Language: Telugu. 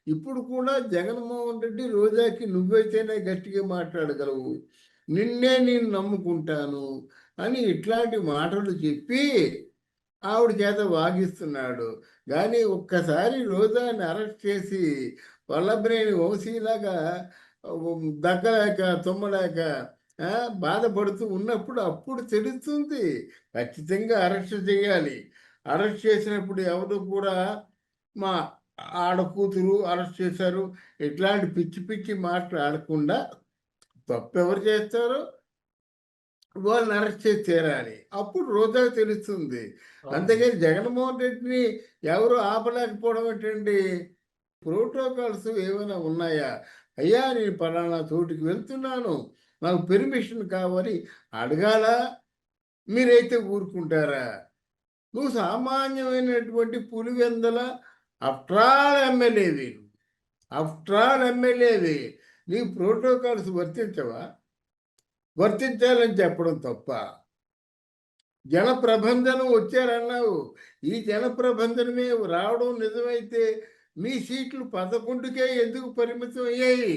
ఇప్పుడు కూడా జగన్మోహన్ రెడ్డి రోజాకి నువ్వైతేనే గట్టిగా మాట్లాడగలవు, నిన్నే నేను నమ్ముకుంటాను అని ఇట్లాంటి మాటలు చెప్పి ఆవిడ చేత వాగిస్తున్నాడు. కానీ ఒక్కసారి రోజాని అరెస్ట్ చేసి వల్లభనేని వంశీలాగా దగ్గలేక తుమ్మలేక ఆ, బాధపడుతూ ఉన్నప్పుడు అప్పుడు తెలుస్తుంది. ఖచ్చితంగా అరెస్ట్ చేయాలి. అరెస్ట్ చేసినప్పుడు ఎవరు కూడా మా ఆడ కూతురు అరెస్ట్ చేశారు ఇట్లాంటి పిచ్చి పిచ్చి మాటలు ఆడకుండా తప్పు ఎవరు చేస్తారో వాళ్ళని అరెస్ట్ చేసి తీరాలి. అప్పుడు రోజాకు తెలుస్తుంది. అవునండి. అంతేగాని జగన్మోహన్ రెడ్డిని ఎవరు ఆపలేకపోవడం ఏంటండి? ప్రోటోకాల్స్ ఏమైనా ఉన్నాయా? అయ్యా నేను పలానా చోటుకి వెళ్తున్నాను, నాకు పెర్మిషన్ కావాలి అడగాలా? మీరైతే ఊరుకుంటారా? నువ్వు సామాన్యమైనటువంటి పులివెందల ఆఫ్టర్ ఎమ్మెల్యేవి, ఆఫ్టర్ ఎమ్మెల్యేవి, నీ ప్రోటోకాల్స్ వర్తించవా? వర్తించాలని చెప్పడం తప్ప. జనప్రబంధనం వచ్చారన్నావు. ఈ జనప్రబంధనమే రావడం నిజమైతే మీ సీట్లు 11కే ఎందుకు పరిమితం అయ్యాయి?